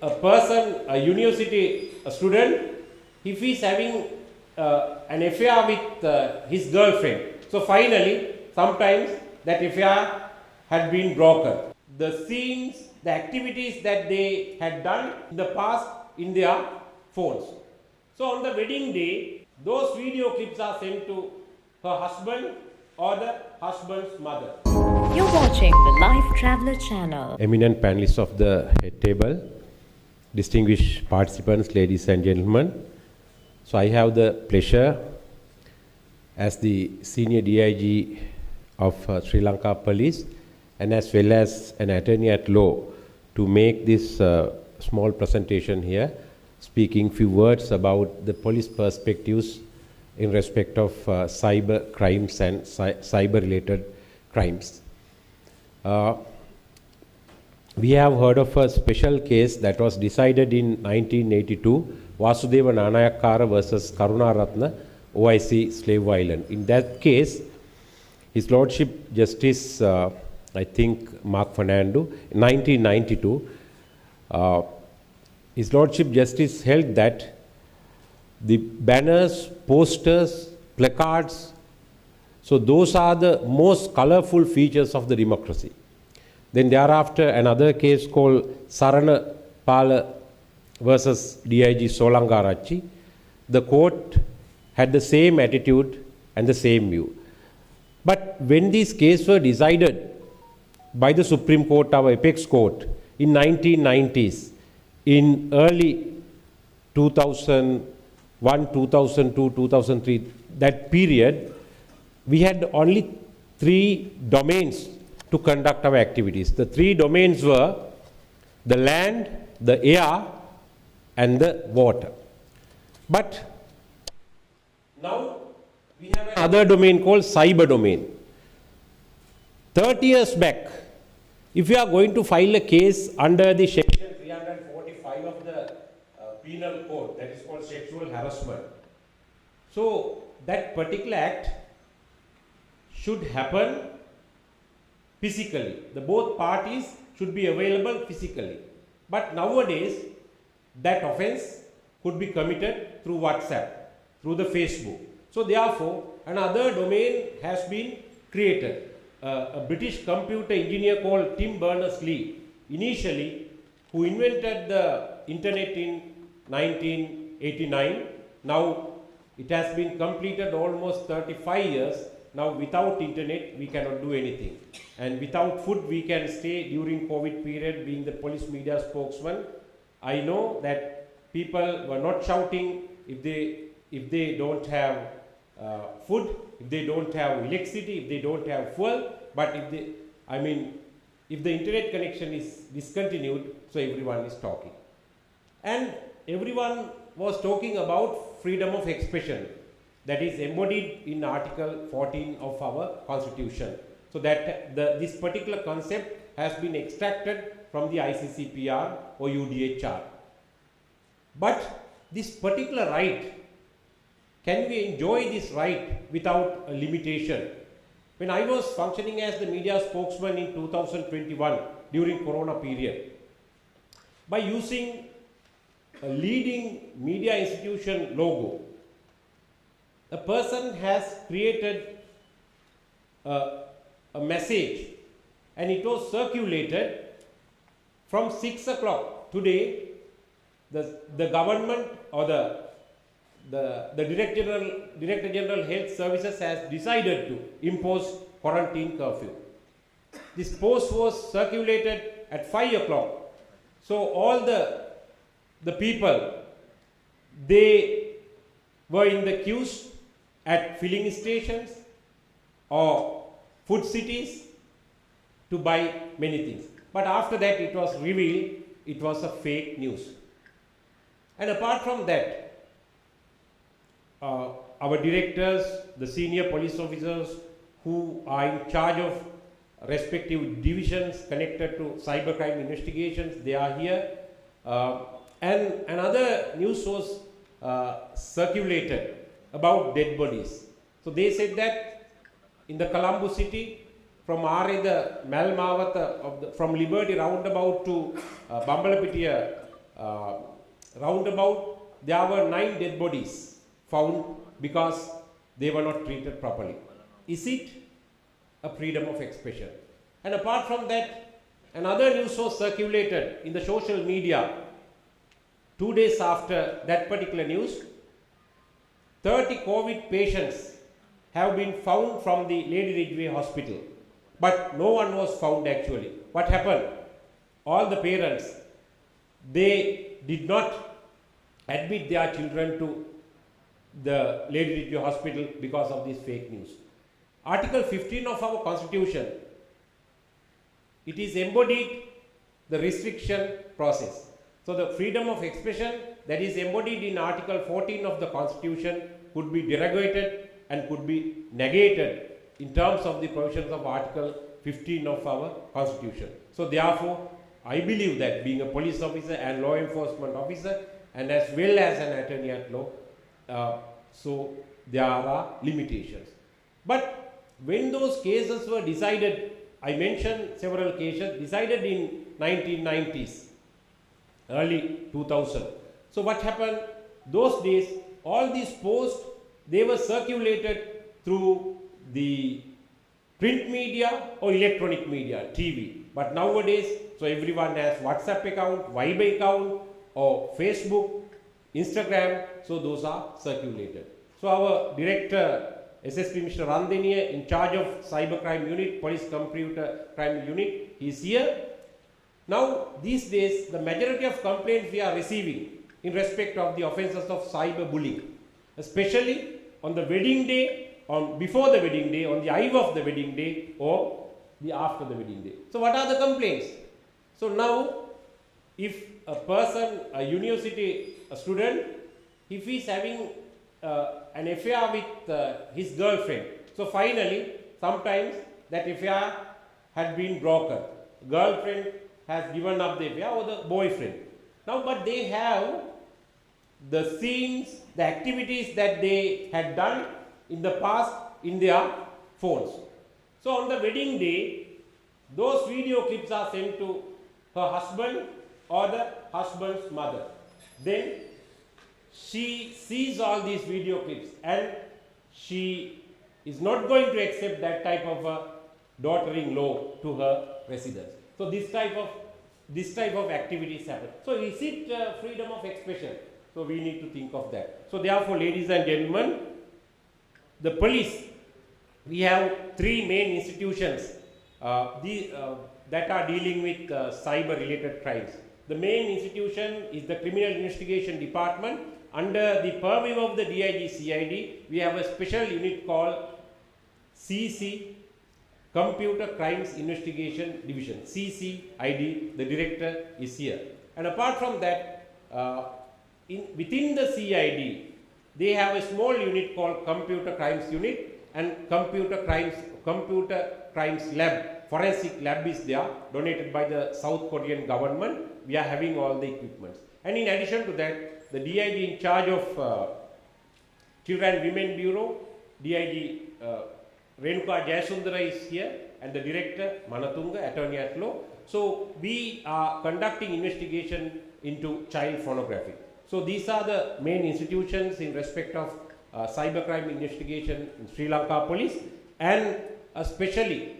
a person, a university student, if he is having an affair with his girlfriend, so finally, sometimes that affair had been broken. The scenes, the activities that they had done in the past in their phones. So on the wedding day, those video clips are sent to her husband or the husband's mother. You're watching the Lifetraveler channel. Eminent panelists of the head table, distinguished participants, ladies and gentlemen. So I have the pleasure as the senior DIG of Sri Lanka Police and as well as an attorney at law to make this small presentation here, speaking few words about the police perspectives in respect of cyber crimes and cyber related crimes. We have heard of a special case that was decided in 1982, Vasudeva Nanayakara versus Karunaratna, OIC Slave Island. In that case, His Lordship Justice, I think Mark Fernando, in 1992, His Lordship Justice held that the banners, posters, placards, so those are the most colorful features of the democracy. Then thereafter, another case called Sarana Pala versus DIG Solangarachi, the court had the same attitude and the same view. But when these cases were decided by the Supreme Court, our apex court, in 1990s, in early 2001, 2002, 2003, that period, we had only 3 domains to conduct our activities. The 3 domains were the land, the air, and the water. But now we have another domain called cyber domain. 30 years back, if you are going to file a case under the section 345 of the penal code, that is called sexual harassment, so that particular act should happen physically. The both parties should be available physically. But nowadays, that offense could be committed through WhatsApp, through the Facebook. So therefore, another domain has been created. A British computer engineer called Tim Berners-Lee, initially, who invented the internet in 1989. Now, it has been completed almost 35 years. Now, without internet, we cannot do anything. And without food, we can stay during COVID period, being the police media spokesman. I know that people were not shouting if they don't have food, if they don't have electricity, if they don't have fuel, but if the internet connection is discontinued, so everyone is talking. And everyone was talking about freedom of expression, that is embodied in Article 14 of our Constitution. So that this particular concept has been extracted from the ICCPR or UDHR. But this particular right, can we enjoy this right without a limitation? When I was functioning as the media spokesman in 2021 during Corona period, by using a leading media institution logo, a person has created a message and it was circulated from 6 o'clock today. The government or the Director General Health Services has decided to impose quarantine curfew. This post was circulated at 5 o'clock. So all the people, they were in the queues at filling stations or food cities to buy many things. But after that, it was revealed it was a fake news. And apart from that, our directors, the senior police officers who are in charge of respective divisions connected to cybercrime investigations, they are here. And another news was circulated about dead bodies. So they said that in the Colombo city, from the Malmavata, from Liberty roundabout to Bambalapitiya roundabout, there were 9 dead bodies found because they were not treated properly. Is it a freedom of expression? And apart from that, another news was circulated in the social media 2 days after that particular news. 30 COVID patients have been found from the Lady Ridgeway Hospital, but no one was found actually. What happened? All the parents, they did not admit their children to the Lady Ridgeway Hospital because of this fake news. Article 15 of our Constitution, it is embodied the restriction process. So the freedom of expression that is embodied in Article 14 of the Constitution could be derogated and could be negated in terms of the provisions of Article 15 of our Constitution. So therefore, I believe that being a police officer and law enforcement officer and as well as an attorney at law, so there are limitations. But when those cases were decided, I mentioned several cases decided in 1990s, early 2000. So what happened? Those days, all these posts, they were circulated through the print media or electronic media, TV. But nowadays, so everyone has WhatsApp account, Viber account, or Facebook, Instagram, so those are circulated. So our director, SSP Mr. Randeniya, in charge of Cybercrime Unit, Police Computer Crime Unit, he is here. Now, these days, the majority of complaints we are receiving in respect of the offences of cyberbullying, especially on the wedding day, on before the wedding day, on the eve of the wedding day, or the after the wedding day. So, what are the complaints? So now, if a person, a university student, if he is having an affair with his girlfriend, so finally, sometimes that affair had been broken. Girlfriend has given up the affair or the boyfriend. Now, but they have the scenes, the activities that they had done in the past in their phones. So, on the wedding day, those video clips are sent to her husband or the husband's mother. Then she sees all these video clips and she is not going to accept that type of a daughter-in-law to her residence. So this type of activities happen. So is it freedom of expression? So we need to think of that. So therefore, ladies and gentlemen, the police, we have 3 main institutions that are dealing with cyber-related crimes. The main institution is the Criminal Investigation Department. Under the purview of the DIG CID, we have a special unit called CC, Computer Crimes Investigation Division, CCID. The director is here. And apart from that, within the CID, they have a small unit called Computer Crimes Unit and Computer Crimes Lab. Forensic lab is there, donated by the South Korean government. We are having all the equipments. And in addition to that, the DIG in charge of Children and Women Bureau, DIG Renuka Jayasundara is here, and the director Manatunga, attorney at law. So we are conducting investigation into child pornography. So these are the main institutions in respect of cybercrime investigation in Sri Lanka Police, and especially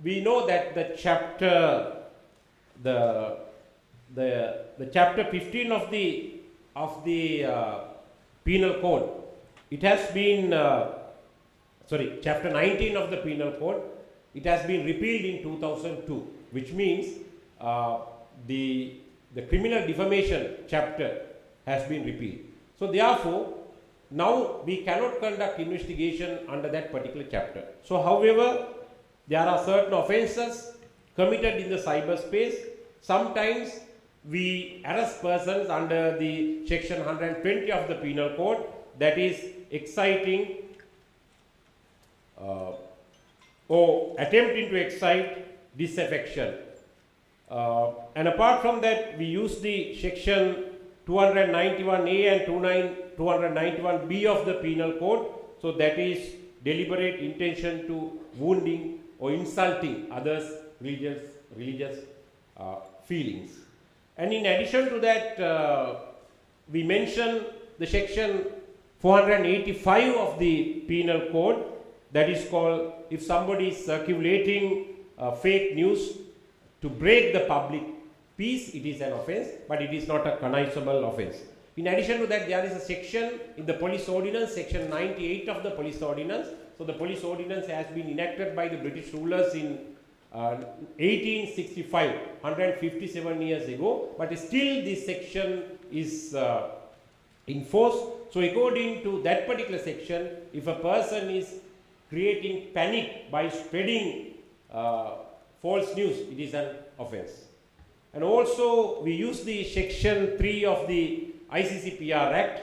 we know that the chapter chapter 15 of the penal code, it has been chapter 19 of the penal code, it has been repealed in 2002, which means the criminal defamation chapter has been repealed. So therefore, now we cannot conduct investigation under that particular chapter. So however, there are certain offences committed in the cyberspace. Sometimes we arrest persons under the section 120 of the penal code, that is exciting or attempting to excite disaffection. And apart from that, we use the section 291A and 291B of the penal code. So that is deliberate intention to wounding or insulting others' religious feelings. And in addition to that, we mention the section 485 of the penal code, that is called, if somebody is circulating fake news to break the public peace, it is an offence, but it is not a cognizable offence. In addition to that, there is a section in the police ordinance, section 98 of the police ordinance. So the police ordinance has been enacted by the British rulers in 1865, 157 years ago, but still this section is in force. So according to that particular section, if a person is creating panic by spreading false news, it is an offence. And also we use the section 3 of the ICCPR Act,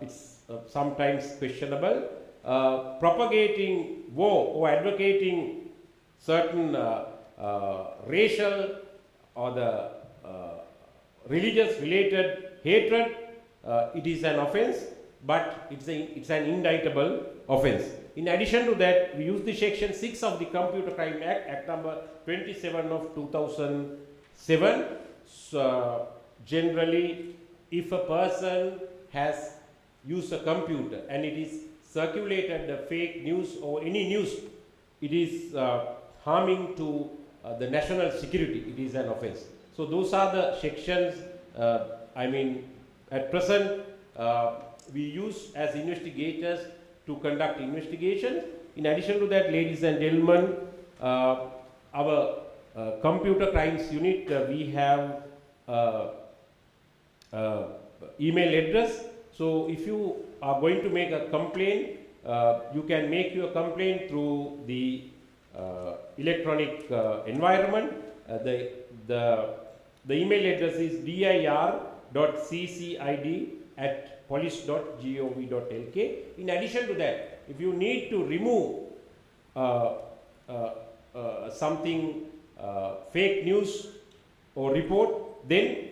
it's sometimes questionable, propagating war or advocating certain racial or the religious related hatred, it is an offence, but it's an indictable offence. In addition to that, we use the section 6 of the Computer Crime Act, Act number 27 of 2007. So, generally, if a person has used a computer and it is circulated the fake news or any news, it is harming to the national security, it is an offence. So those are the sections, at present we use as investigators to conduct investigations. In addition to that, ladies and gentlemen, our computer crimes unit, we have email address. So if you are going to make a complaint, you can make your complaint through the electronic environment. The email address is dir.ccid@police.gov.lk. In addition to that, if you need to remove something fake news or report, then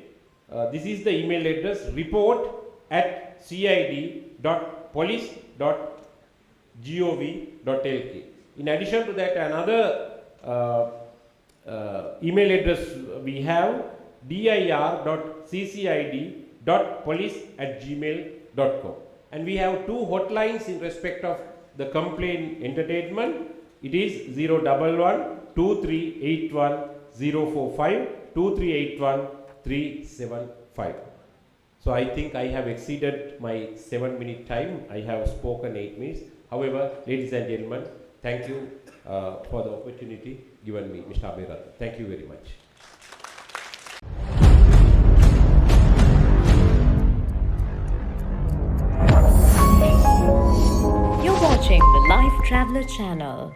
this is the email address, report@cid.police.gov.lk. In addition to that, another email address we have, dir.ccid.police@gmail.com. And we have two hotlines in respect of the complaint entertainment. It is 011 2381 045 2381 375. So I think I have exceeded my 7-minute time. I have spoken 8 minutes. However, ladies and gentlemen, thank you for the opportunity given me, Mr. Abhirat. Thank you very much. You're watching the Lifetraveler channel.